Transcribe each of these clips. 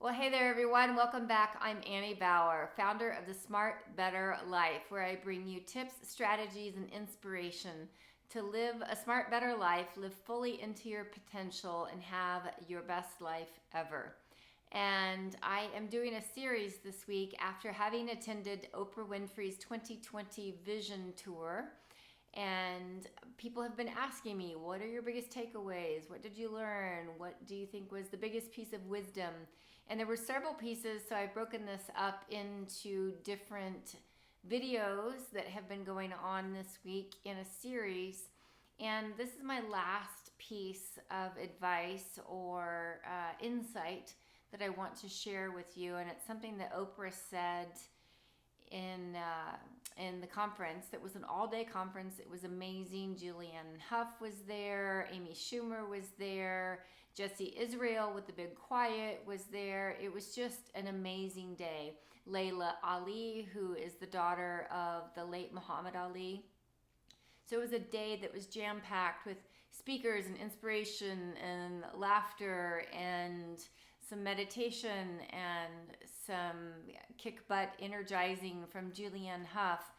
Well, hey there, everyone. Welcome back. I'm Annie Bauer, founder of the Smart Better Life, where I bring you tips, strategies, and inspiration to live a smart, better life, live fully into your potential, and have your best life ever. And I am doing a series this week after having attended Oprah Winfrey's 2020 Vision Tour. And people have been asking me, what are your biggest takeaways? What did you learn? What do you think was the biggest piece of wisdom? And there were several pieces, so I've broken this up into different videos that have been going on this week in a series. And this is my last piece of advice or insight that I want to share with you. And it's something that Oprah said in the conference. That was an all-day conference. It was amazing. Julianne Hough was there. Amy Schumer was there. Jesse Israel with the Big Quiet was there. It was just an amazing day. Layla Ali, who is the daughter of the late Muhammad Ali. So it was a day that was jam-packed with speakers and inspiration and laughter and some meditation and some kick butt energizing from Julianne Hough.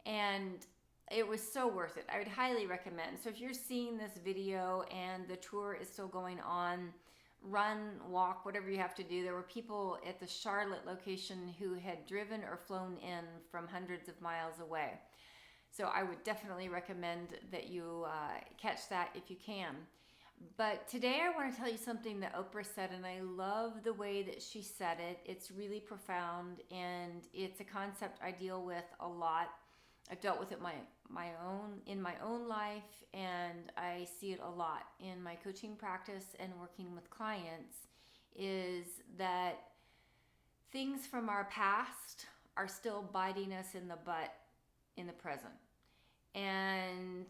And it was so worth it. I would highly recommend. So if you're seeing this video and the tour is still going on, run, walk, whatever you have to do. There were people at the Charlotte location who had driven or flown in from hundreds of miles away. So I would definitely recommend that you catch that if you can. But today I want to tell you something that Oprah said, and I love the way that she said it. It's really profound, and it's a concept I deal with a lot. I've dealt with it in my own life, and I see it a lot in my coaching practice and working with clients, is that things from our past are still biting us in the butt in the present. And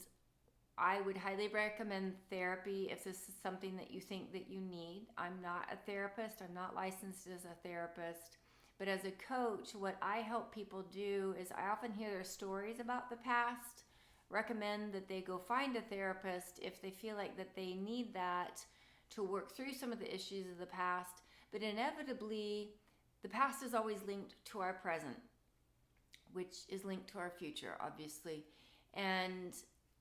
I would highly recommend therapy if this is something that you think that you need. I'm not a therapist. I'm not licensed as a therapist. But as a coach, what I help people do is I often hear their stories about the past, recommend that they go find a therapist if they feel like that they need that to work through some of the issues of the past. But inevitably, the past is always linked to our present, which is linked to our future, obviously. And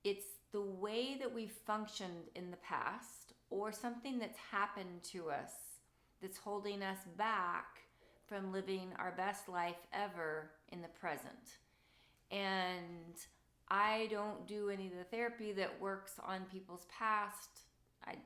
it's the way that we've functioned in the past or something that's happened to us that's holding us back from living our best life ever in the present. And I don't do any of the therapy that works on people's past. I'd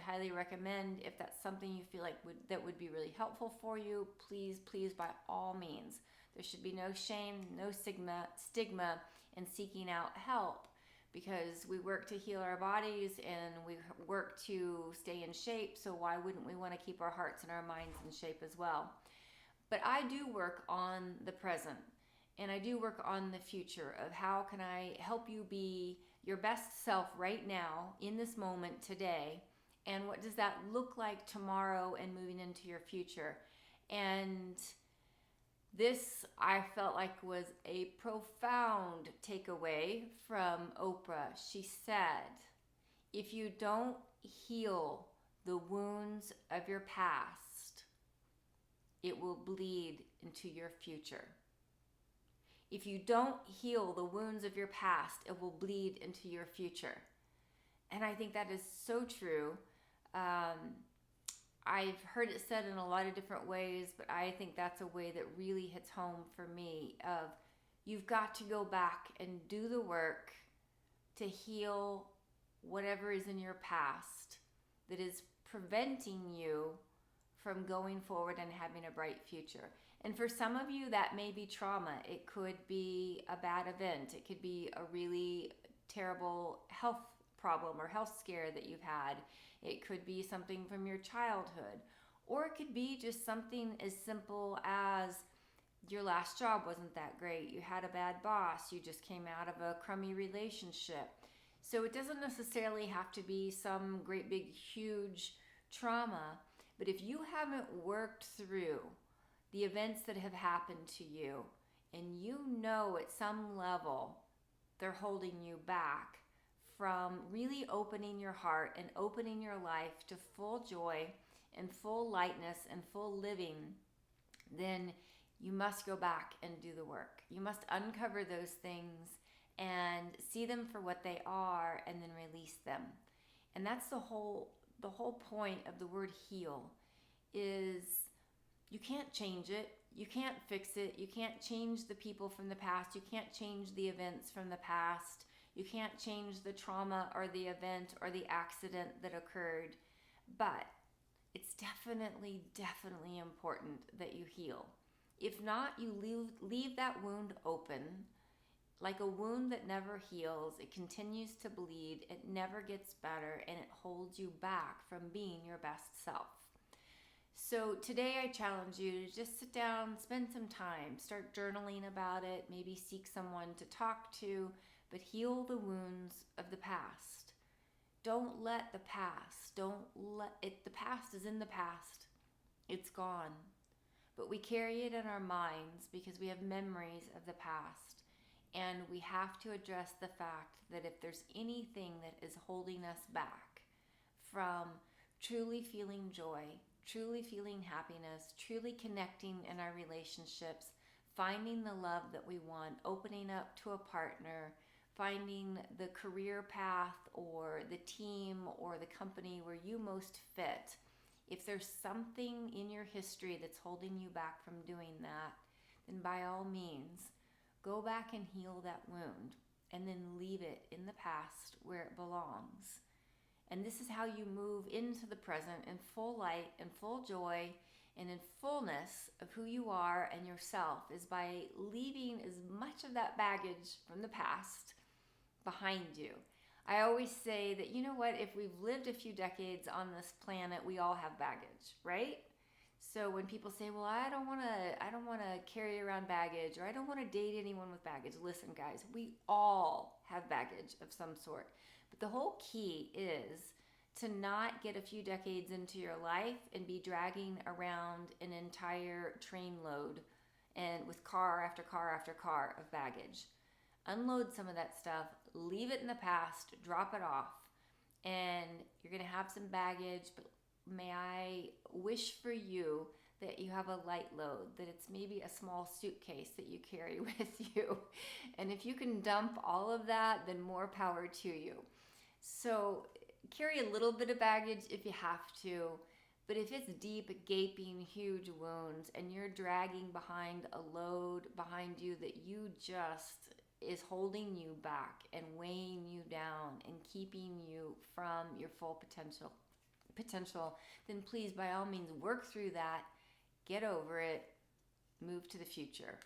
highly recommend, if that's something you feel like that would be really helpful for you, please, by all means. There should be no shame, no stigma in seeking out help, because we work to heal our bodies and we work to stay in shape. So why wouldn't we want to keep our hearts and our minds in shape as well? But I do work on the present, and I do work on the future of how can I help you be your best self right now in this moment today, and what does that look like tomorrow and moving into your future. And this, I felt like, was a profound takeaway from Oprah. She said, if you don't heal the wounds of your past, it will bleed into your future. If you don't heal the wounds of your past, it will bleed into your future. And I think that is so true. I've heard it said in a lot of different ways, but I think that's a way that really hits home for me of you've got to go back and do the work to heal whatever is in your past that is preventing you from going forward and having a bright future. And for some of you, that may be trauma. It could be a bad event. It could be a really terrible health problem or health scare that you've had. It could be something from your childhood. Or it could be just something as simple as your last job wasn't that great. You had a bad boss. You just came out of a crummy relationship. So it doesn't necessarily have to be some great big huge trauma. But if you haven't worked through the events that have happened to you, and you know at some level they're holding you back from really opening your heart and opening your life to full joy and full lightness and full living, then you must go back and do the work. You must uncover those things and see them for what they are and then release them. And that's the whole point of the word heal is you can't change it. You can't fix it. You can't change the people from the past. You can't change the events from the past. You can't change the trauma or the event or the accident that occurred. But it's definitely important that you heal. If not, you leave that wound open, like a wound that never heals. It continues to bleed, it never gets better, and it holds you back from being your best self. So today I challenge you to just sit down, spend some time, start journaling about it, maybe seek someone to talk to, but heal the wounds of the past. Don't let the past, the past is in the past. It's gone. But we carry it in our minds because we have memories of the past. And we have to address the fact that if there's anything that is holding us back from truly feeling joy, truly feeling happiness, truly connecting in our relationships, finding the love that we want, opening up to a partner, finding the career path or the team or the company where you most fit, if there's something in your history that's holding you back from doing that, then by all means, go back and heal that wound and then leave it in the past where it belongs. And this is how you move into the present in full light and full joy and in fullness of who you are and yourself, is by leaving as much of that baggage from the past behind you. I always say that, you know what, if we've lived a few decades on this planet, we all have baggage, right? So when people say, well, I don't want to carry around baggage, or I don't want to date anyone with baggage. Listen, guys, we all have baggage of some sort. But the whole key is to not get a few decades into your life and be dragging around an entire train load and with car after car after car of baggage. Unload some of that stuff, leave it in the past, drop it off, and you're going to have some baggage, but may I wish for you that you have a light load, that it's maybe a small suitcase that you carry with you. And if you can dump all of that, then more power to you. So carry a little bit of baggage if you have to, but if it's deep, gaping, huge wounds and you're dragging behind a load behind you that you just is holding you back and weighing you down and keeping you from your full potential, then please, by all means, work through that, get over it, move to the future.